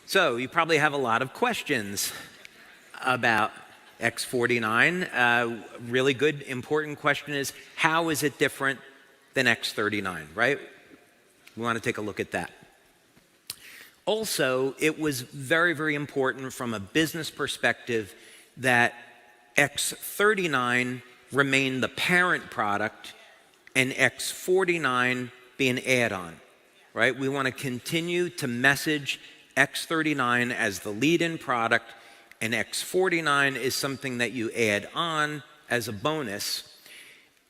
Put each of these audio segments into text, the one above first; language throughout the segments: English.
So you probably have a lot of questions about X49. Really good, important question is, how is it different than X39, right? We want to take a look at that. Also, it was very, very important from a business perspective that X39 remain the parent product and X49 be an add-on, right? We want to continue to message X39 as the lead-in product, and X49 is something that you add on as a bonus.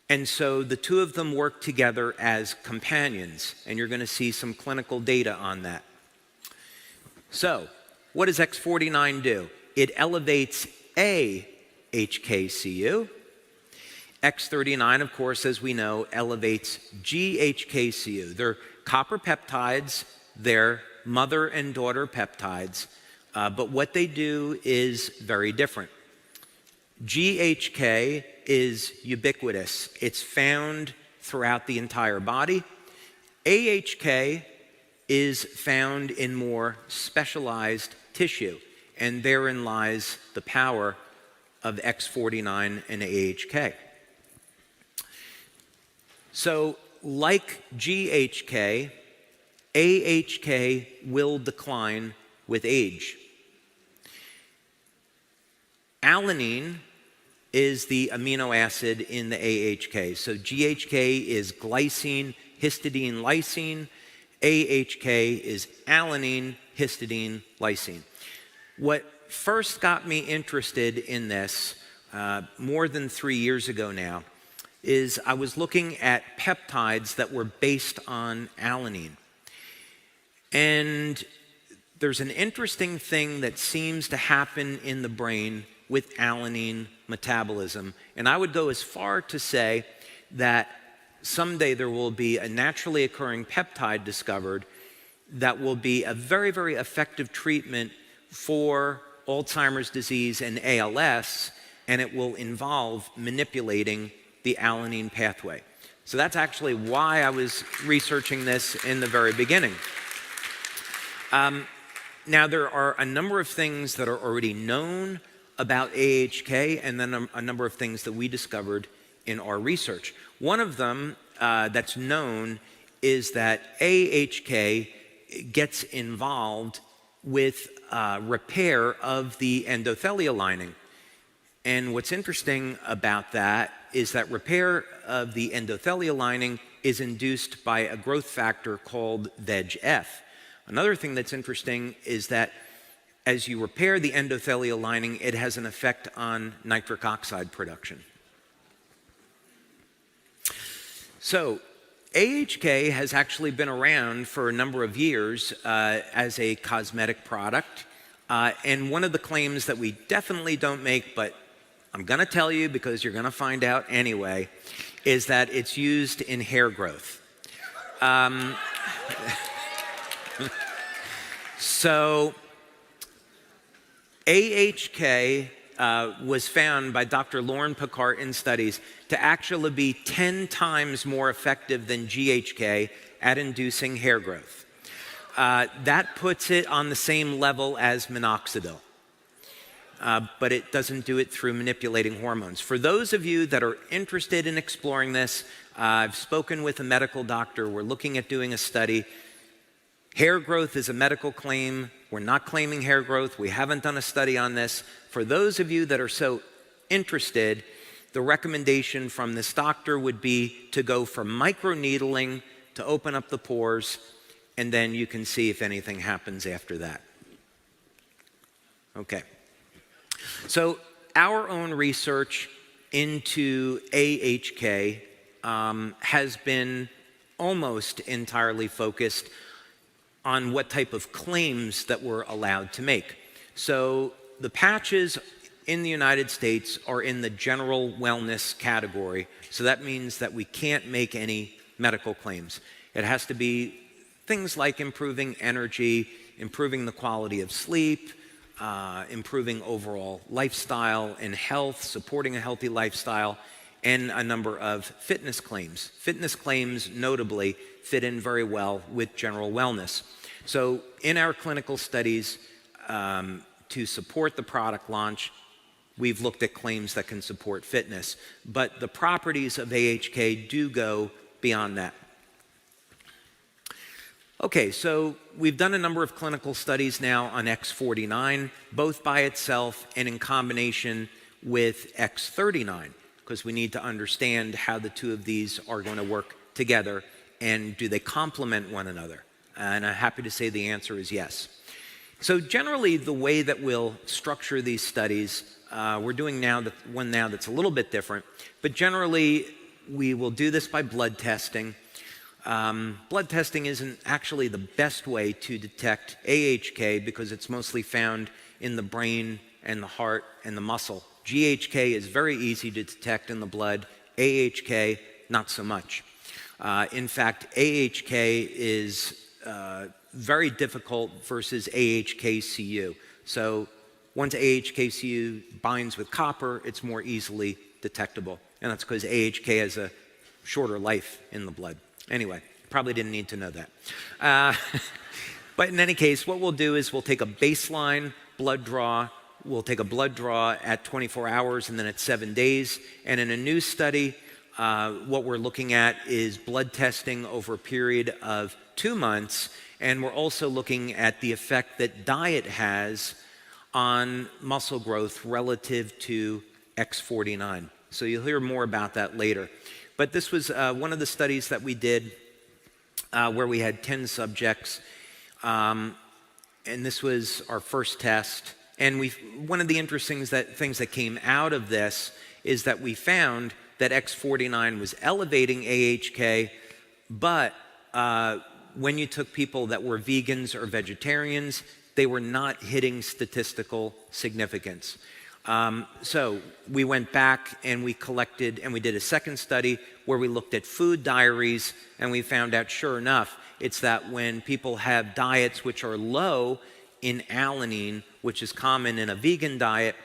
And so the two of them work together as companions, and you're going to see some clinical data on that. So what does X49 do? It elevates a HKCU. X39, of course, as we know, elevates GHKCU. They're copper peptides. They're mother and daughter peptides, but what they do is very different. GHK is ubiquitous. It's found throughout the entire body. AHK is found in more specialized tissue, and therein lies the power of X49 and AHK. So, like GHK, AHK will decline with age. Alanine is the amino acid in the AHK. So GHK is glycine, histidine, lysine. AHK is alanine, histidine, lysine. What first got me interested in this more than 3 years ago now is I was looking at peptides that were based on alanine. And there's an interesting thing that seems to happen in the brain with alanine metabolism. And I would go as far to say that someday there will be a naturally occurring peptide discovered that will be a very, very effective treatment for Alzheimer's disease and ALS, and it will involve manipulating the alanine pathway. So that's actually why I was researching this in the very beginning. Now, there are a number of things that are already known about AHK, and then a number of things that we discovered in our research. One of them that's known is that AHK gets involved with repair of the endothelial lining. And what's interesting about that is that repair of the endothelial lining is induced by a growth factor called VEGF. Another thing that's interesting is that as you repair the endothelial lining, it has an effect on nitric oxide production. So AHK has actually been around for a number of years as a cosmetic product. And one of the claims that we definitely don't make, but I'm going to tell you because you're going to find out anyway, is that it's used in hair growth. So AHK was found by Dr. Lauren Picard in studies to actually be 10 times more effective than GHK at inducing hair growth. That puts it on the same level as minoxidil, but it doesn't do it through manipulating hormones. For those of you that are interested in exploring this, I've spoken with a medical doctor. We're looking at doing a study. Hair growth is a medical claim. We're not claiming hair growth. We haven't done a study on this. For those of you that are so interested, the recommendation from this doctor would be to go for microneedling to open up the pores, and then you can see if anything happens after that. Okay. So our own research into AHK has been almost entirely focused on what type of claims that we're allowed to make. So the patches in the United States are in the general wellness category. So that means that we can't make any medical claims. It has to be things like improving energy, improving the quality of sleep, improving overall lifestyle and health, supporting a healthy lifestyle, and a number of fitness claims. Fitness claims, notably, fit in very well with general wellness. So in our clinical studies, to support the product launch, we've looked at claims that can support fitness. But the properties of AHK do go beyond that. Okay, so we've done a number of clinical studies now on X49, both by itself and in combination with X39, because we need to understand how the two of these are going to work together and do they complement one another. And I'm happy to say the answer is yes. So generally, the way that we'll structure these studies, we're doing one now that's a little bit different, but generally we will do this by blood testing. Blood testing isn't actually the best way to detect AHK because it's mostly found in the brain and the heart and the muscle. GHK is very easy to detect in the blood, AHK not so much. In fact, AHK is very difficult versus AHKCU. So once AHKCU binds with copper, it's more easily detectable. And that's because AHK has a shorter life in the blood. Anyway, probably didn't need to know that. But in any case, what we'll do is we'll take a baseline blood draw. We'll take a blood draw at 24 hours and then at 7 days. And in a new study, what we're looking at is blood testing over a period of 2 months. And we're also looking at the effect that diet has on muscle growth relative to X49. So you'll hear more about that later. But this was one of the studies that we did where we had 10 subjects. And this was our first test. And one of the interesting things that came out of this is that we found that X49 was elevating AHK, but when you took people that were vegans or vegetarians, they were not hitting statistical significance. So we went back and we collected and we did a second study where we looked at food diaries, and we found out, sure enough, it's that when people have diets which are low in alanine, which is common in a vegan diet,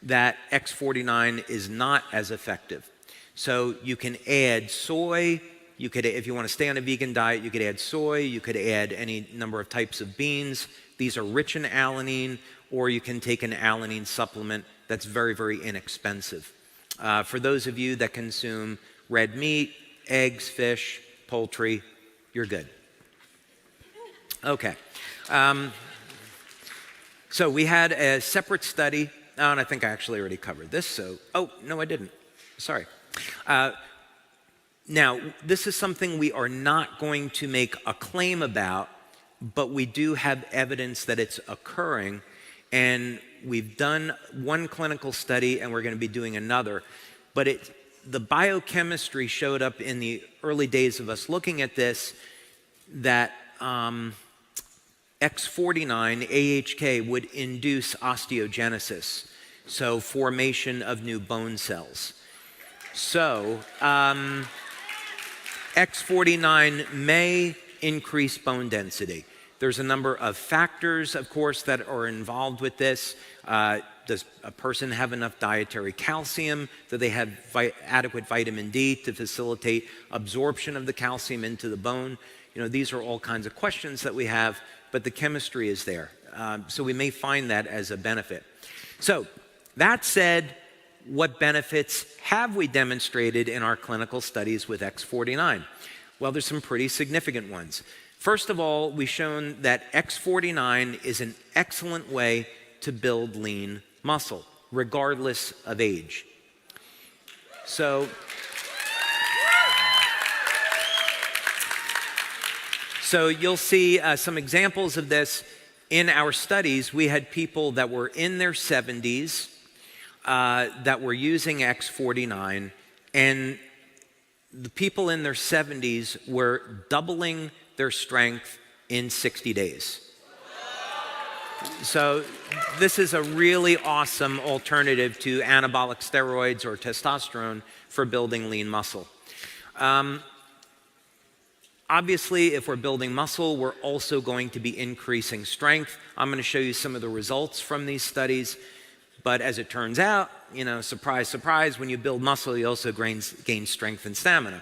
that X49 is not as effective. So you can add soy. You could, if you want to stay on a vegan diet, you could add soy. You could add any number of types of beans. These are rich in alanine, or you can take an alanine supplement that's very, very inexpensive. For those of you that consume red meat, eggs, fish, poultry, you're good. Okay. So we had a separate study, and I think I actually already covered this. So, oh, no, I didn't. Sorry. Now, this is something we are not going to make a claim about, but we do have evidence that it's occurring. And we've done one clinical study, and we're going to be doing another. But the biochemistry showed up in the early days of us looking at this, that X49, AHK, would induce osteogenesis, so formation of new bone cells. So X49 may increase bone density. There's a number of factors, of course, that are involved with this. Does a person have enough dietary calcium? Do they have adequate vitamin D to facilitate absorption of the calcium into the bone? You know, these are all kinds of questions that we have, but the chemistry is there. So we may find that as a benefit. So that said, what benefits have we demonstrated in our clinical studies with X49? Well, there's some pretty significant ones. First of all, we've shown that X49 is an excellent way to build lean muscle, regardless of age. So you'll see some examples of this in our studies. We had people that were in their 70s that were using X49, and the people in their 70s were doubling their strength in 60 days. So this is a really awesome alternative to anabolic steroids or testosterone for building lean muscle. Obviously, if we're building muscle, we're also going to be increasing strength. I'm going to show you some of the results from these studies. But as it turns out, you know, surprise, surprise, when you build muscle, you also gain strength and stamina.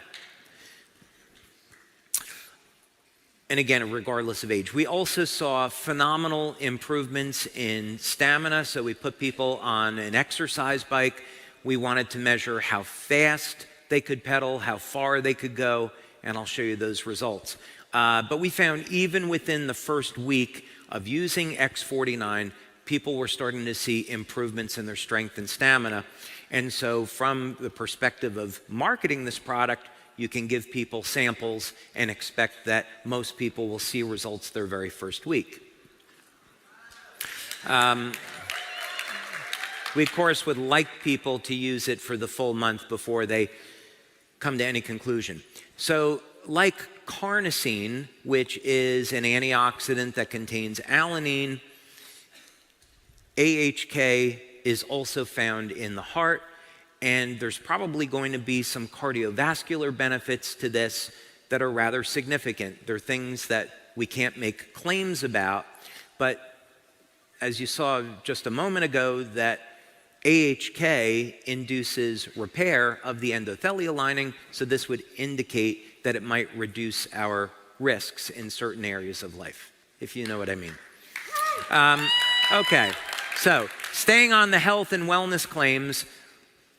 and again, regardless of age. We also saw phenomenal improvements in stamina. So we put people on an exercise bike. We wanted to measure how fast they could pedal, how far they could go, and I'll show you those results. But we found even within the first week of using X49, people were starting to see improvements in their strength and stamina. And so from the perspective of marketing this product, you can give people samples and expect that most people will see results their very first week. We, of course, would like people to use it for the full month before they come to any conclusion. So, like carnosine, which is an antioxidant that contains alanine, AHK is also found in the heart, and there's probably going to be some cardiovascular benefits to this that are rather significant. They're things that we can't make claims about, but as you saw just a moment ago, that AHK induces repair of the endothelial lining, so this would indicate that it might reduce our risks in certain areas of life, if you know what I mean. Okay, so staying on the health and wellness claims,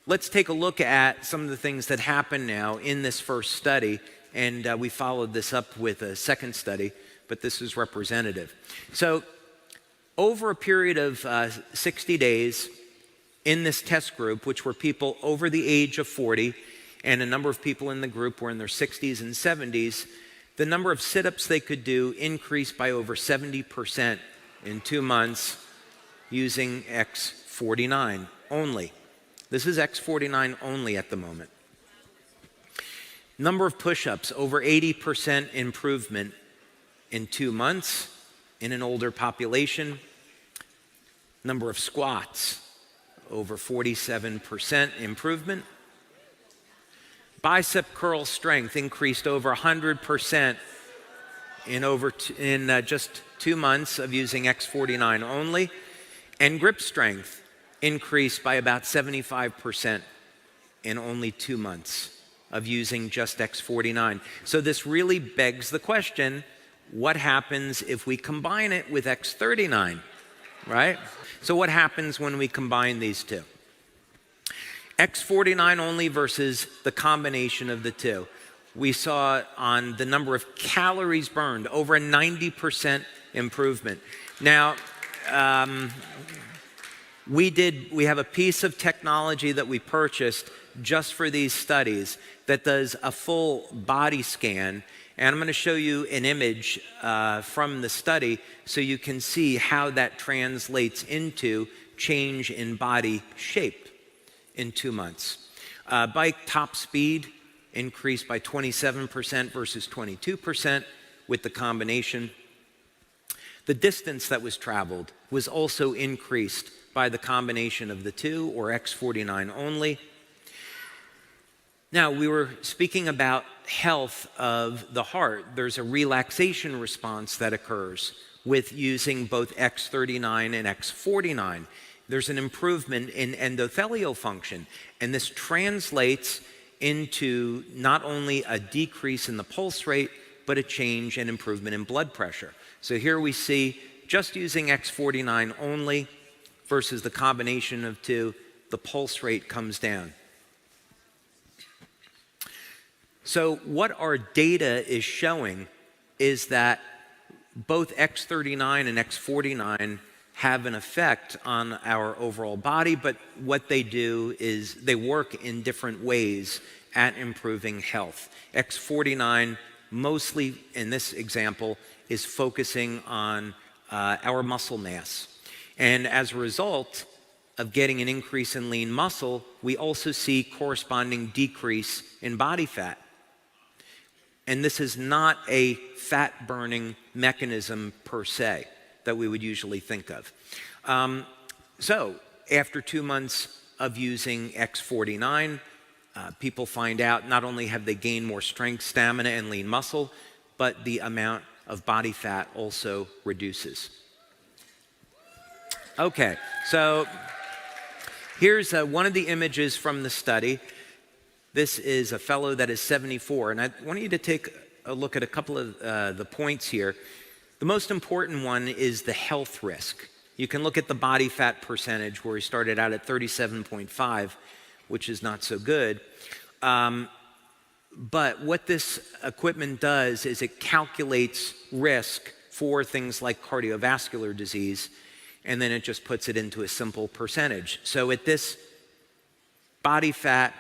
let's take a look at some of the things that happened now in this first study, and we followed this up with a second study, but this is representative. So over a period of 60 days in this test group, which were people over the age of 40, and a number of people in the group were in their 60s and 70s, the number of sit-ups they could do increased by over 70% in 2 months using X49 only. This is X49 only at the moment. Number of push-ups, over 80% improvement in 2 months in an older population. Number of squats, over 47% improvement. Bicep curl strength increased over 100% in just 2 months of using X49 only. And grip strength increased by about 75% in only 2 months of using just X49. So this really begs the question, what happens if we combine it with X39, right? So what happens when we combine these two? X49 only versus the combination of the two. We saw on the number of calories burned, over a 90% improvement. Now, we have a piece of technology that we purchased just for these studies that does a full body scan, and I'm going to show you an image from the study so you can see how that translates into change in body shape in 2 months. Bike top speed increased by 27% versus 22% with the combination. The distance that was traveled was also increased by the combination of the two, or X49 only. Now, we were speaking about health of the heart. There's a relaxation response that occurs with using both X39 and X49. There's an improvement in endothelial function, and this translates into not only a decrease in the pulse rate, but a change and improvement in blood pressure. So here we see, just using X49 only versus the combination of two, the pulse rate comes down. So what our data is showing is that both X39 and X49 have an effect on our overall body, but what they do is they work in different ways at improving health. X49, mostly in this example, is focusing on our muscle mass. And as a result of getting an increase in lean muscle, we also see corresponding decrease in body fat. And this is not a fat-burning mechanism per se that we would usually think of. So after 2 months of using X49, people find out not only have they gained more strength, stamina, and lean muscle, but the amount of body fat also reduces. Okay, so here's one of the images from the study. This is a fellow that is 74, and I want you to take a look at a couple of the points here. The most important one is the health risk. You can look at the body fat percentage where we started out at 37.5, which is not so good. But what this equipment does is it calculates risk for things like cardiovascular disease, and then it just puts it into a simple percentage. So at this body fat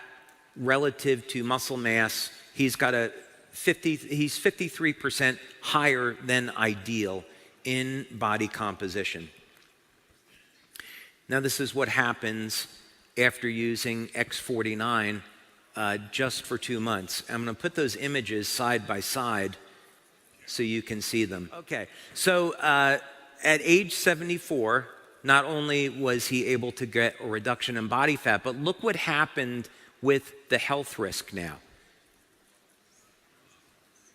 relative to muscle mass, he's 53% higher than ideal in body composition. Now this is what happens after using X49 just for 2 months. I'm going to put those images side by side so you can see them. Okay, so at age 74, not only was he able to get a reduction in body fat, but look what happened with the health risk now.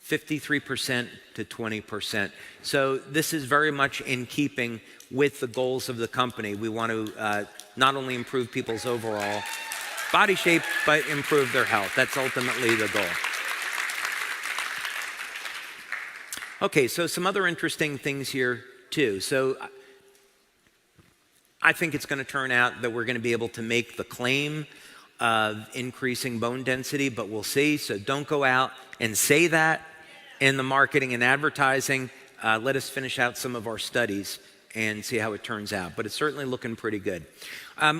53% to 20%. So this is very much in keeping with the goals of the company. We want to not only improve people's overall body shape, but improve their health. That's ultimately the goal. Okay, so some other interesting things here too. So I think it's going to turn out that we're going to be able to make the claim of increasing bone density, but we'll see. So don't go out and say that in the marketing and advertising. Let us finish out some of our studies and see how it turns out. But it's certainly looking pretty good.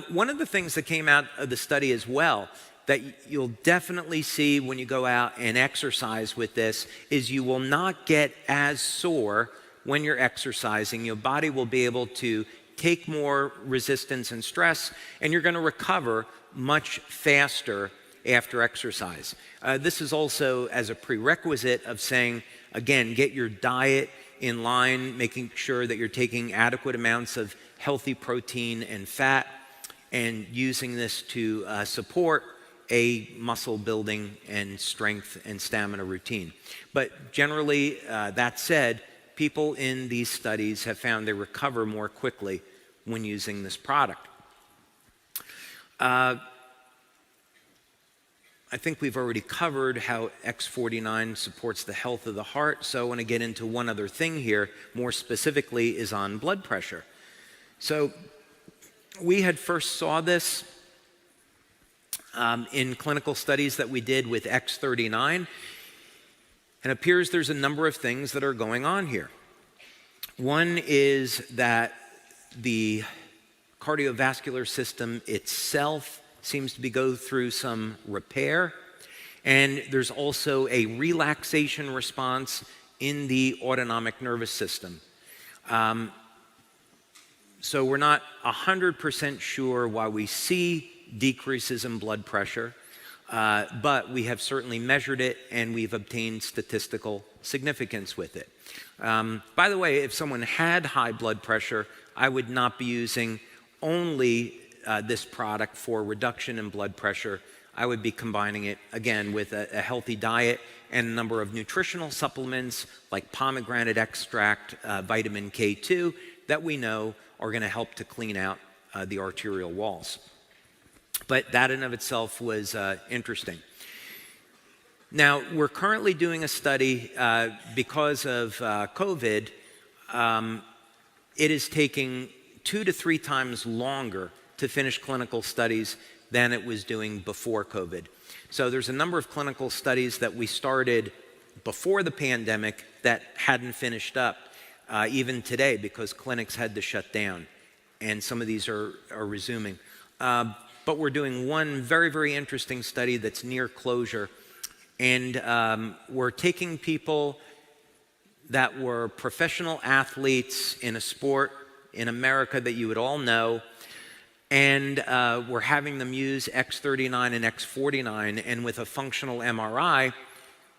One of the things that came out of the study as well that you'll definitely see when you go out and exercise with this is you will not get as sore when you're exercising. Your body will be able to take more resistance and stress, and you're going to recover much faster after exercise. This is also as a prerequisite of saying, again, get your diet in line, making sure that you're taking adequate amounts of healthy protein and fat, and using this to support a muscle building and strength and stamina routine. But generally, that said, people in these studies have found they recover more quickly when using this product. I think we've already covered how X49 supports the health of the heart, so I want to get into one other thing here, more specifically is on blood pressure. So we had first saw this in clinical studies that we did with X39, and it appears there's a number of things that are going on here. One is that the cardiovascular system itself seems to be going through some repair, and there's also a relaxation response in the autonomic nervous system. So we're not 100% sure why we see decreases in blood pressure, but we have certainly measured it and we've obtained statistical significance with it. By the way, if someone had high blood pressure, I would not be using only this product for reduction in blood pressure. I would be combining it, again, with a healthy diet and a number of nutritional supplements like pomegranate extract, vitamin K2, that we know are going to help to clean out the arterial walls. But that in of itself was interesting. Now, we're currently doing a study because of COVID. It is taking 2 to 3 times longer to finish clinical studies than it was doing before COVID. So there's a number of clinical studies that we started before the pandemic that hadn't finished up even today because clinics had to shut down, and some of these are resuming. But we're doing one very, very interesting study that's near closure, and we're taking people that were professional athletes in a sport in America that you would all know, and we're having them use X39 and X49, and with a functional MRI,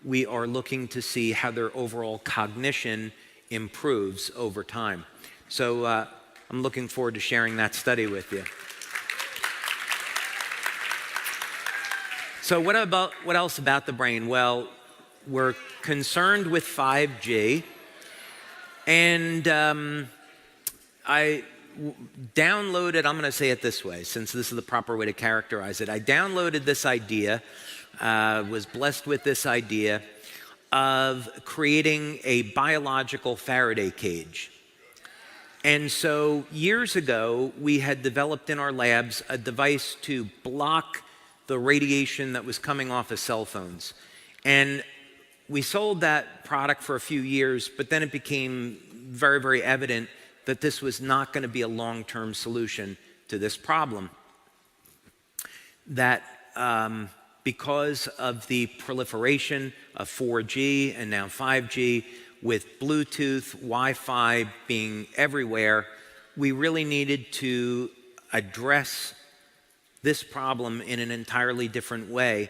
we are looking to see how their overall cognition improves over time. So I'm looking forward to sharing that study with you. So what else about the brain? Well, we're concerned with 5G, and I downloaded, I'm going to say it this way, since this is the proper way to characterize it. I downloaded this idea, was blessed with this idea of creating a biological Faraday cage. And so years ago, we had developed in our labs a device to block the radiation that was coming off of cell phones. And we sold that product for a few years, but then it became very, very evident that this was not going to be a long-term solution to this problem. That because of the proliferation of 4G and now 5G, with Bluetooth, Wi-Fi being everywhere, we really needed to address this problem in an entirely different way.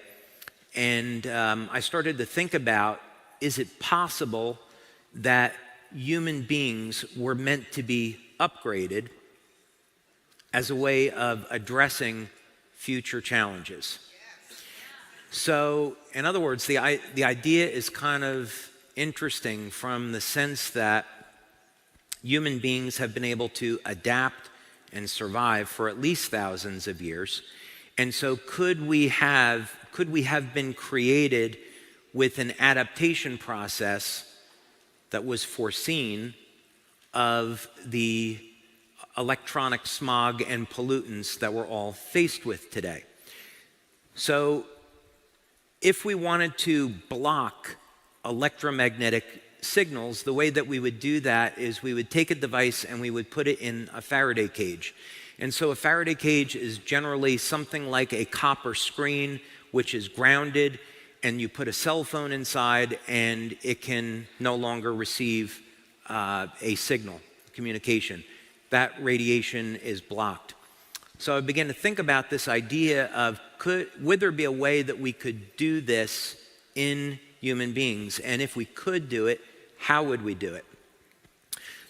And I started to think about, is it possible that human beings were meant to be upgraded as a way of addressing future challenges? So, in other words, the idea is kind of interesting from the sense that human beings have been able to adapt and survive for at least thousands of years. And so could we have been created with an adaptation process that was foreseen of the electronic smog and pollutants that we're all faced with today? So if we wanted to block electromagnetic signals, the way that we would do that is we would take a device and we would put it in a Faraday cage. And so a Faraday cage is generally something like a copper screen, which is grounded, and you put a cell phone inside and it can no longer receive a signal, communication. That radiation is blocked. So I began to think about this idea of would there be a way that we could do this in human beings? And if we could do it, how would we do it?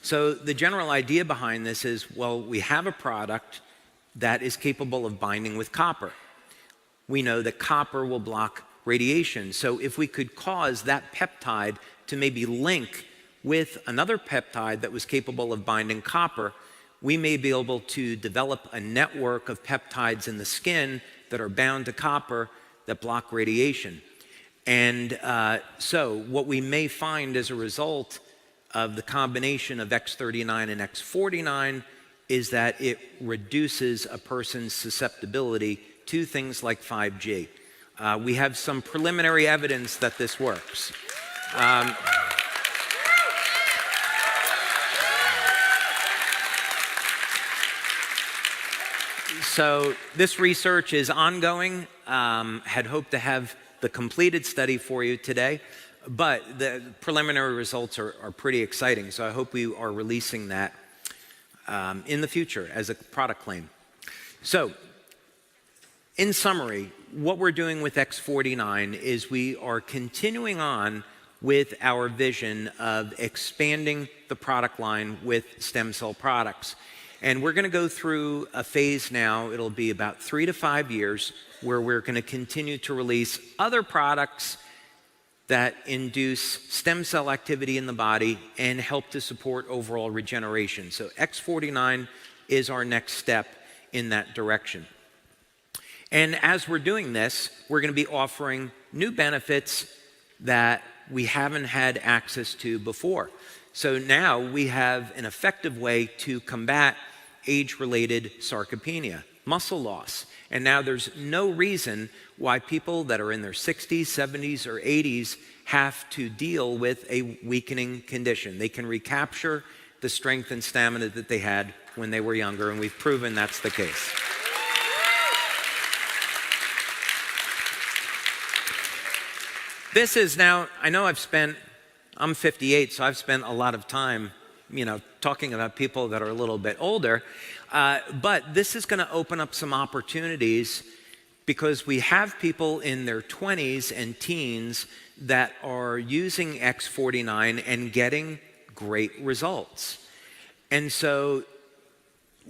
So the general idea behind this is, well, we have a product that is capable of binding with copper. We know that copper will block radiation. So if we could cause that peptide to maybe link with another peptide that was capable of binding copper, we may be able to develop a network of peptides in the skin that are bound to copper that block radiation. And so what we may find as a result of the combination of X39 and X49 is that it reduces a person's susceptibility to things like 5G. We have some preliminary evidence that this works. So this research is ongoing. Had hoped to have the completed study for you today, but the preliminary results are pretty exciting. So I hope we are releasing that in the future as a product claim. So in summary, what we're doing with X49 is we are continuing on with our vision of expanding the product line with stem cell products. And we're going to go through a phase now, it'll be about 3 to 5 years, where we're going to continue to release other products that induce stem cell activity in the body and help to support overall regeneration. So X49 is our next step in that direction. And as we're doing this, we're going to be offering new benefits that we haven't had access to before. So now we have an effective way to combat age-related sarcopenia, muscle loss. And now there's no reason why people that are in their 60s, 70s, or 80s have to deal with a weakening condition. They can recapture the strength and stamina that they had when they were younger, and we've proven that's the case. This is now, I know I'm 58, so I've spent a lot of time, talking about people that are a little bit older, but this is going to open up some opportunities because we have people in their 20s and teens that are using X49 and getting great results. And so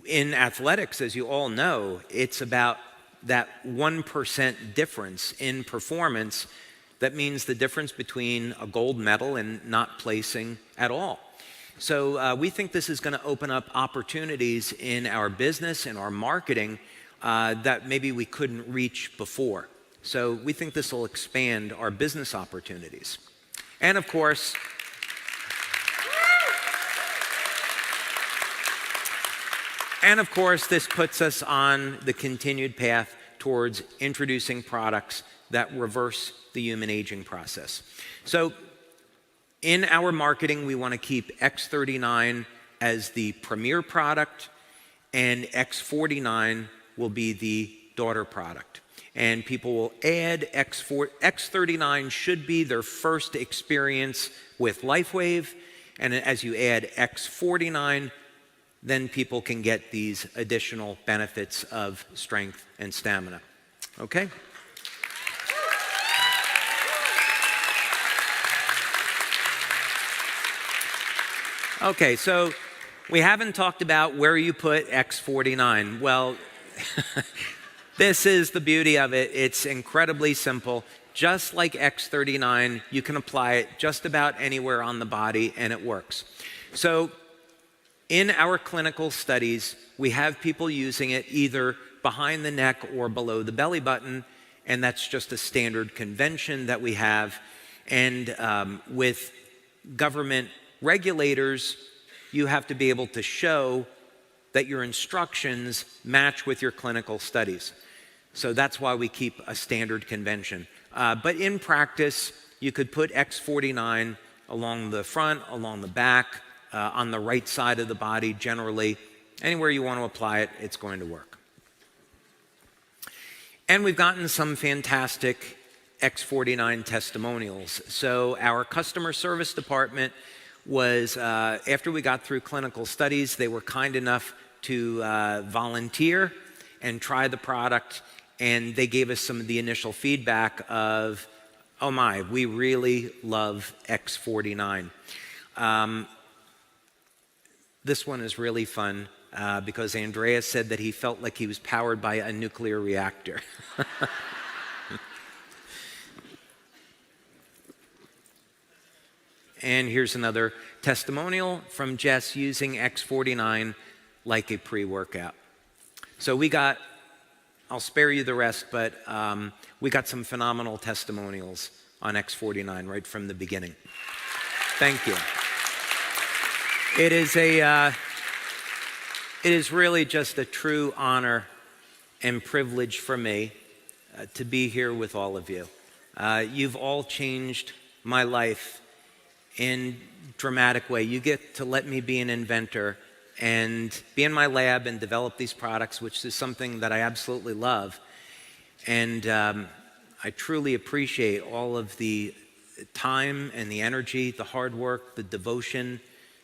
in athletics, as you all know, it's about that 1% difference in performance. That means the difference between a gold medal and not placing at all. So we think this is going to open up opportunities in our business and our marketing that maybe we couldn't reach before. So we think this will expand our business opportunities. And of course, this puts us on the continued path towards introducing products that reverse the human aging process. So in our marketing, we want to keep X39 as the premier product, and X49 will be the daughter product. And people will add X39 should be their first experience with LifeWave, and as you add X49, then people can get these additional benefits of strength and stamina. Okay? Okay, so we haven't talked about where you put X49. Well, this is the beauty of it. It's incredibly simple. Just like X39, you can apply it just about anywhere on the body, and it works. So in our clinical studies, we have people using it either behind the neck or below the belly button, and that's just a standard convention that we have. And with government regulators, you have to be able to show that your instructions match with your clinical studies. So that's why we keep a standard convention. But in practice, you could put X49 along the front, along the back, on the right side of the body generally. Anywhere you want to apply it, it's going to work. And we've gotten some fantastic X49 testimonials. So our customer service department was, after we got through clinical studies, they were kind enough to volunteer and try the product, and they gave us some of the initial feedback of, oh my, we really love X49. This one is really fun because Andreas said that he felt like he was powered by a nuclear reactor. And here's another testimonial from Jess using X49 like a pre-workout. So we got, I'll spare you the rest, but we got some phenomenal testimonials on X49 right from the beginning. Thank you. It is really just a true honor and privilege for me to be here with all of you. You've all changed my life in a dramatic way. You get to let me be an inventor and be in my lab and develop these products, which is something that I absolutely love. And I truly appreciate all of the time and the energy, the hard work, the devotion,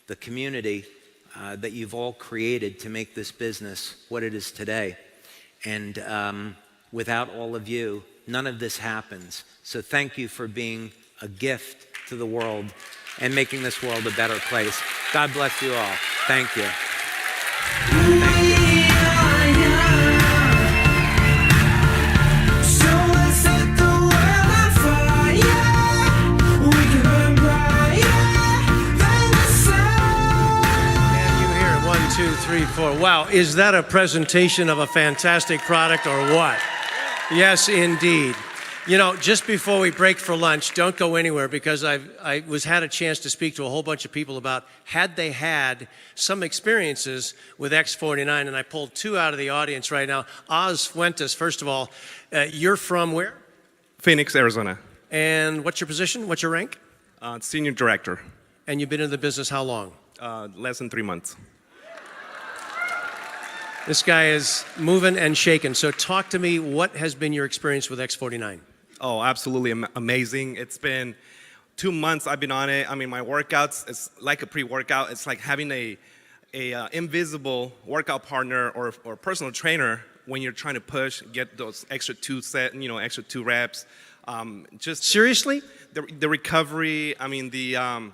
the community that you've all created to make this business what it is today. And without all of you, none of this happens. So thank you for being a gift to the world and making this world a better place. God bless you all. Thank you. Two, three, four. Wow, is that a presentation of a fantastic product or what? Yes, indeed. You know, just before we break for lunch, don't go anywhere because I had a chance to speak to a whole bunch of people about had they had some experiences with X49, and I pulled two out of the audience right now. Oz Fuentes, first of all, you're from where? Phoenix, Arizona. And what's your position? What's your rank? Senior director. And you've been in the business how long? Less than 3 months. This guy is moving and shaking. So talk to me, what has been your experience with X49? Oh, absolutely amazing. It's been 2 months I've been on it. I mean, my workouts, it's like a pre-workout. It's like having a invisible workout partner or personal trainer when you're trying to push, get those extra extra 2 reps. Just seriously? The recovery, I mean, the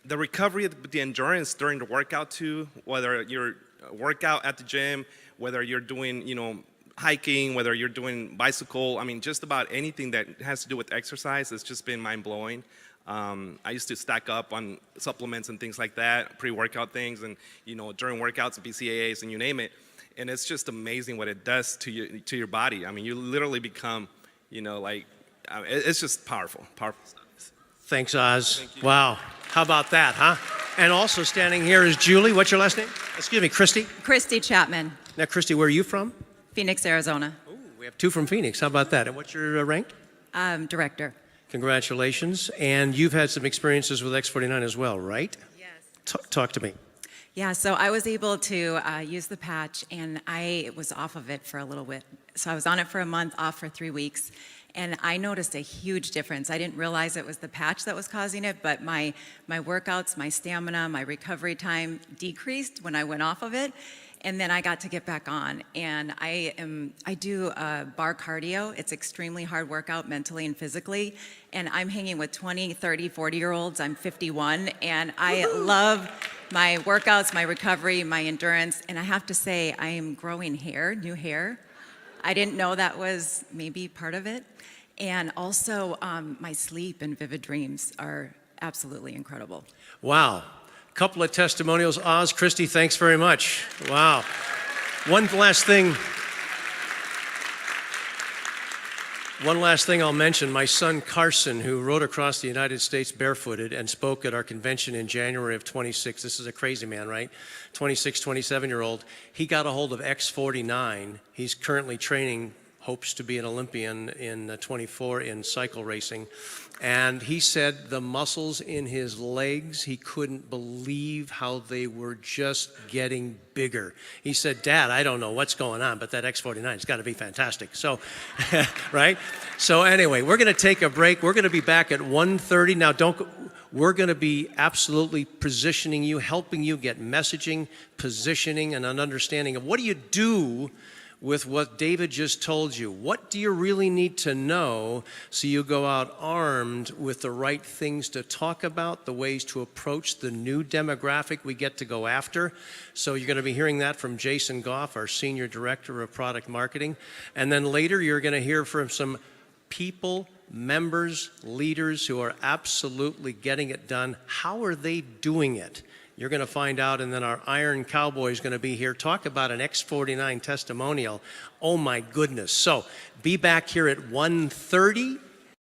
recovery, the endurance during the workout too, whether you're workout at the gym, whether you're doing, hiking, whether you're doing bicycle, I mean, just about anything that has to do with exercise, it's just been mind-blowing. I used to stack up on supplements and things like that, pre-workout things, and, during workouts, BCAAs, and you name it. And it's just amazing what it does to your body. I mean, you literally become, it's just powerful stuff. Thanks, Oz. Wow. How about that, huh? And also standing here is Julie. What's your last name? Excuse me, Christy. Christy Chapman, Now, Christy, where are you from? Phoenix, Arizona. Ooh, we have two from Phoenix. How about that? And what's your rank? Director. Congratulations. And you've had some experiences with X49 as well, right? Yes. Talk to me. Yeah, so I was able to use the patch, and I was off of it for a little bit. So I was on it for a month, off for 3 weeks, and I noticed a huge difference. I didn't realize it was the patch that was causing it, but my workouts, my stamina, my recovery time decreased when I went off of it. And then I got to get back on, and I do bar cardio. It's extremely hard workout mentally and physically, and I'm hanging with 20, 30, 40-year-olds. I'm 51, and I love my workouts, my recovery, my endurance, and I have to say I am growing hair, new hair. I didn't know that was maybe part of it. And also my sleep and vivid dreams are absolutely incredible. Wow. Couple of testimonials. Oz, Christy, thanks very much. Wow. One last thing I'll mention. My son Carson, who rode across the United States barefooted and spoke at our convention in January of 26. This is a crazy man, right? 26, 27-year-old. He got a hold of X49. He's currently training, hopes to be an Olympian in 24 in cycle racing. And he said the muscles in his legs, he couldn't believe how they were just getting bigger. He said, Dad, I don't know what's going on, but that X49 has got to be fantastic. So, right? So anyway, we're going to take a break. We're going to be back at 1:30. Now, we're going to be absolutely positioning you, helping you get messaging, positioning, and an understanding of what do you do with what David just told you. What do you really need to know so you go out armed with the right things to talk about, the ways to approach the new demographic we get to go after? So you're going to be hearing that from Jason Goff, our Senior Director of Product Marketing. And then later you're going to hear from some people, members, leaders who are absolutely getting it done. How are they doing it? You're going to find out, and then our Iron Cowboy is going to be here. Talk about an X49 testimonial. Oh my goodness. So be back here at 1:30.